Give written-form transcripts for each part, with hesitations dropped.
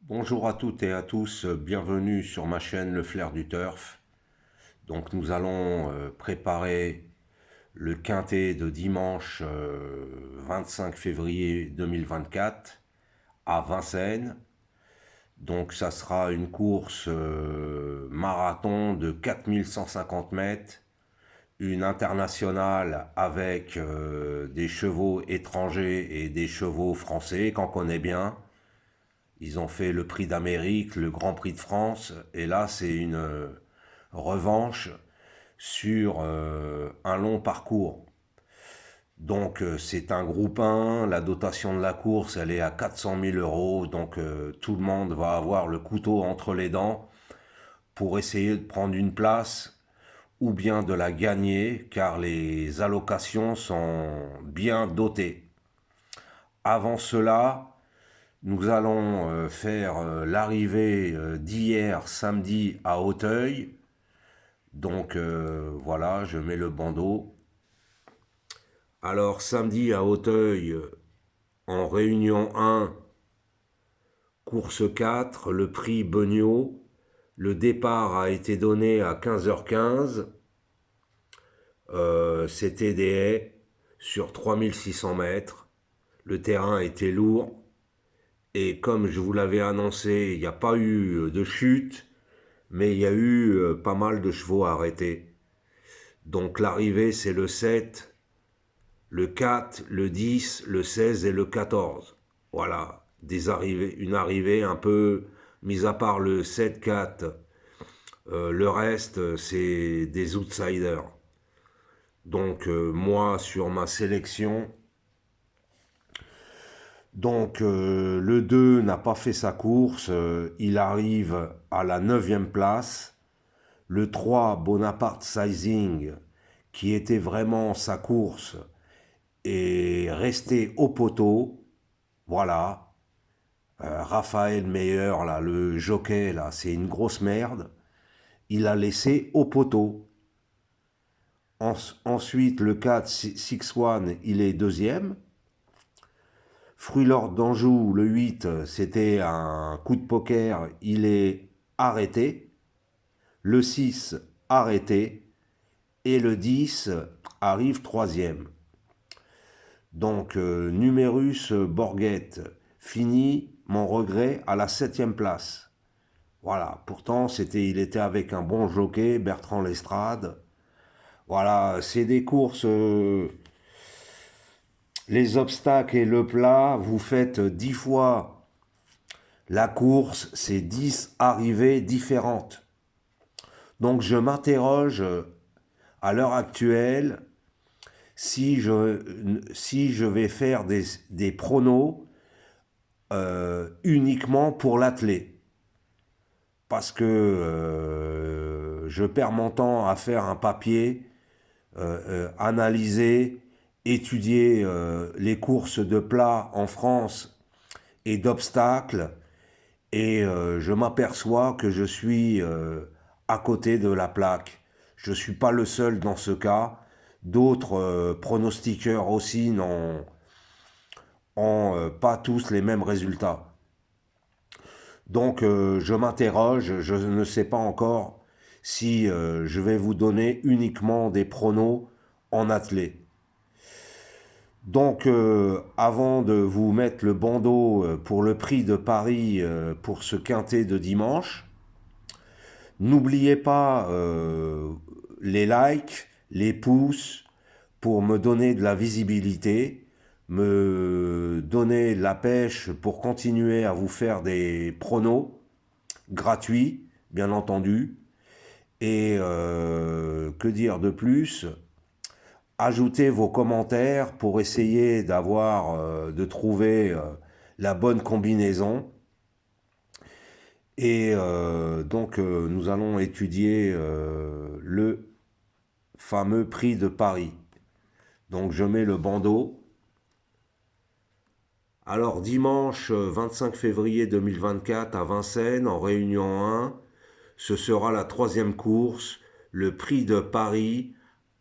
Bonjour à toutes et à tous, bienvenue sur ma chaîne Le Flair du Turf. Donc nous allons préparer le quintet de dimanche 25 février 2024 à Vincennes. Donc ça sera une course marathon de 4150 mètres, une internationale avec des chevaux étrangers et des chevaux français qu'on connaît bien. Ils ont fait le prix d'Amérique, le Grand Prix de France, et là c'est une revanche sur un long parcours. Donc c'est un groupe 1, la dotation de la course elle est à 400 000 euros, donc tout le monde va avoir le couteau entre les dents pour essayer de prendre une place ou bien de la gagner car les allocations sont bien dotées. Avant cela, nous allons faire l'arrivée d'hier samedi à Auteuil. Donc voilà, je mets le bandeau. Alors samedi à Auteuil, en réunion 1, course 4, le prix Beugnot. Le départ a été donné à 15h15. C'était des haies sur 3600 mètres. Le terrain était lourd. Et comme je vous l'avais annoncé, il n'y a pas eu de chute, mais il y a eu pas mal de chevaux arrêtés. Donc l'arrivée, c'est le 7, le 4, le 10, le 16 et le 14. Voilà, une arrivée un peu, mis à part le 7-4, le reste, c'est des outsiders. Donc moi, sur ma sélection, le 2 n'a pas fait sa course, il arrive à la 9e place. Le 3, Bonaparte Sizing, qui était vraiment sa course, est resté au poteau. Voilà. Raphaël Meyer, là, le jockey, là, c'est une grosse merde. Il a laissé au poteau. Ensuite, le 4, Six One, il est deuxième. Fruit Lord d'Anjou, le 8, c'était un coup de poker, il est arrêté. Le 6, arrêté. Et le 10 arrive troisième. Donc, Numerus Borghet finit, mon regret, à la 7e place. Voilà, pourtant, il était avec un bon jockey, Bertrand Lestrade. Voilà, c'est des courses, les obstacles et le plat, vous faites 10 fois la course, c'est 10 arrivées différentes. Donc, je m'interroge à l'heure actuelle si je vais faire des pronos uniquement pour l'athlé. Parce que je perds mon temps à faire un papier, analyser, étudier les courses de plat en France et d'obstacles, et je m'aperçois que je suis à côté de la plaque. Je ne suis pas le seul dans ce cas. D'autres pronostiqueurs aussi n'ont pas tous les mêmes résultats. Donc je m'interroge, je ne sais pas encore si je vais vous donner uniquement des pronos en athlée. Donc avant de vous mettre le bandeau pour le prix de Paris pour ce quintet de dimanche, n'oubliez pas les likes, les pouces pour me donner de la visibilité, me donner la pêche pour continuer à vous faire des pronos gratuits, bien entendu. Et que dire de plus? Ajoutez vos commentaires pour essayer de trouver la bonne combinaison. Et nous allons étudier le fameux prix de Paris. Donc je mets le bandeau. Alors dimanche 25 février 2024 à Vincennes, en réunion 1, ce sera la 3e course, le prix de Paris,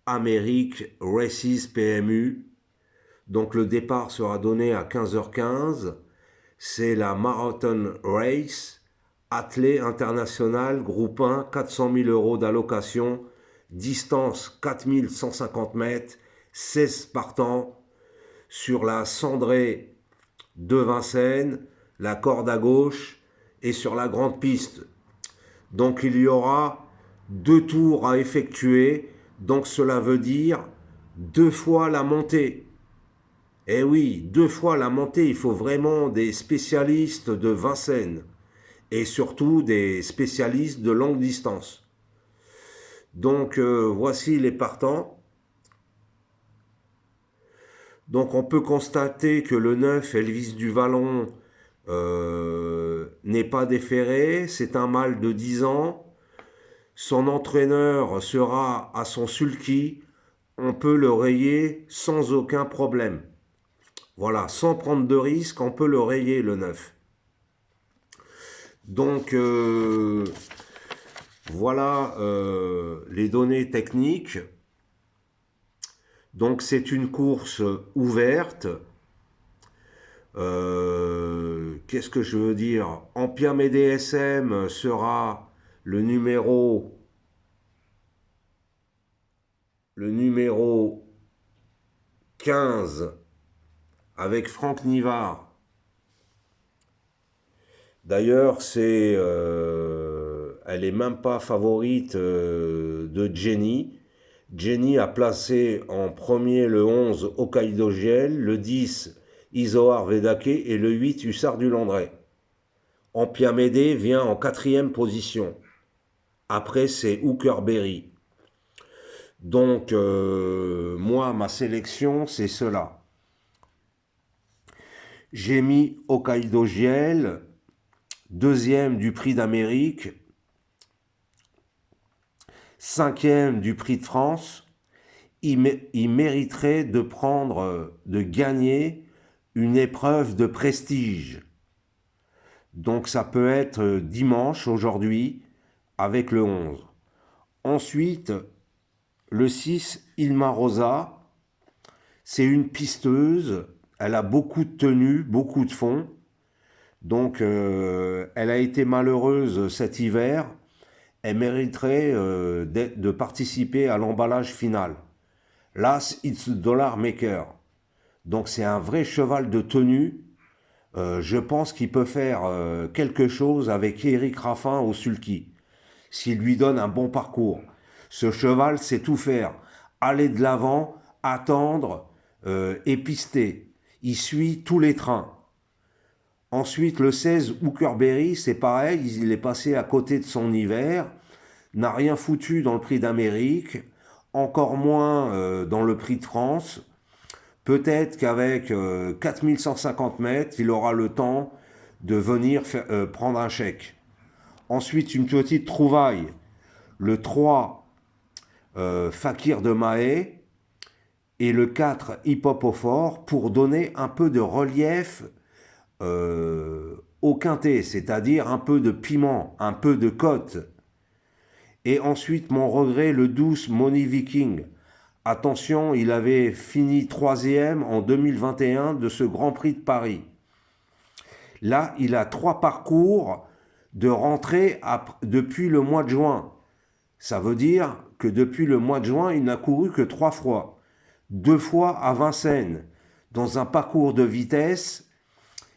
Amérique Races PMU. Donc le départ sera donné à 15h15. c'est la Marathon Race, athlée international, groupe 1, 400 000 € d'allocation, distance 4150 mètres, 16 partants, sur la cendrée de Vincennes, la corde à gauche et sur la grande piste. Donc il y aura 2 tours à effectuer, donc cela veut dire 2 fois la montée. Eh oui, 2 fois la montée, il faut vraiment des spécialistes de Vincennes et surtout des spécialistes de longue distance. Donc voici les partants. Donc on peut constater que le 9, Elvis du Vallon, n'est pas déféré, c'est un mâle de 10 ans. Son entraîneur sera à son sulky, on peut le rayer sans aucun problème. Voilà, sans prendre de risque, on peut le rayer le 9. Donc voilà les données techniques. Donc c'est une course ouverte. Qu'est-ce que je veux dire? Ampiam et DSM sera le numéro 15 avec Franck Nivard. D'ailleurs, elle est même pas favorite de Jenny. Jenny a placé en premier le 11 Hokkaido Giel, le 10 Isoar Vedake et le 8 Hussard du Landré. Ampiamédé vient en 4e position. Après, c'est Hookerberry. Donc, moi, ma sélection, c'est cela. J'ai mis Hokkaido Giel, 2e du Prix d'Amérique, 5e du Prix de France. Il mériterait de gagner une épreuve de prestige. Donc ça peut être dimanche, aujourd'hui, avec le 11. Ensuite, le 6, Ilma Rosa, c'est une pisteuse, elle a beaucoup de tenue, beaucoup de fond. Donc elle a été malheureuse cet hiver, elle mériterait de participer à l'emballage final. L'As It's Dollar Maker. Donc c'est un vrai cheval de tenue. Je pense qu'il peut faire quelque chose avec Eric Raffin au sulky, s'il lui donne un bon parcours. Ce cheval sait tout faire. Aller de l'avant, attendre et pister. Il suit tous les trains. Ensuite, le 16, Hookerberry, c'est pareil, il est passé à côté de son hiver, n'a rien foutu dans le Prix d'Amérique, encore moins dans le Prix de France. Peut-être qu'avec 4150 mètres, il aura le temps de venir prendre un chèque. Ensuite, une petite trouvaille. Le 3, Fakir de Mahé, et le 4, Hip Hop au Fort, pour donner un peu de relief au quintet, c'est-à-dire un peu de piment, un peu de côte. Et ensuite, mon regret, le 12, Money Viking. Attention, il avait fini 3e en 2021 de ce Grand Prix de Paris. Là, il a 3 parcours de rentrée depuis le mois de juin. Ça veut dire que depuis le mois de juin, il n'a couru que 3 fois. 2 fois à Vincennes, dans un parcours de vitesse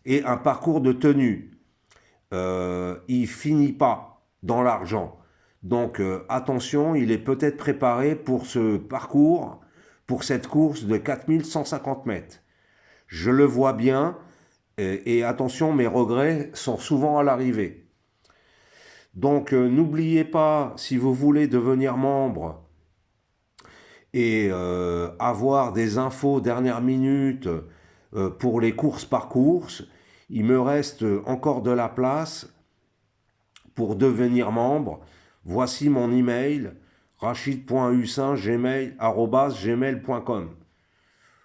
et un parcours de tenue. Il finit pas dans l'argent. Donc attention, il est peut-être préparé pour ce parcours, pour cette course de 4150 mètres. Je le vois bien, et attention, mes regrets sont souvent à l'arrivée. Donc n'oubliez pas, si vous voulez devenir membre et avoir des infos dernière minute pour les courses par course, il me reste encore de la place pour devenir membre. Voici mon email, rachid.hussin@gmail.com.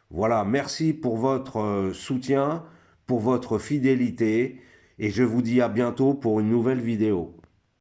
Voilà, merci pour votre soutien, pour votre fidélité, et je vous dis à bientôt pour une nouvelle vidéo.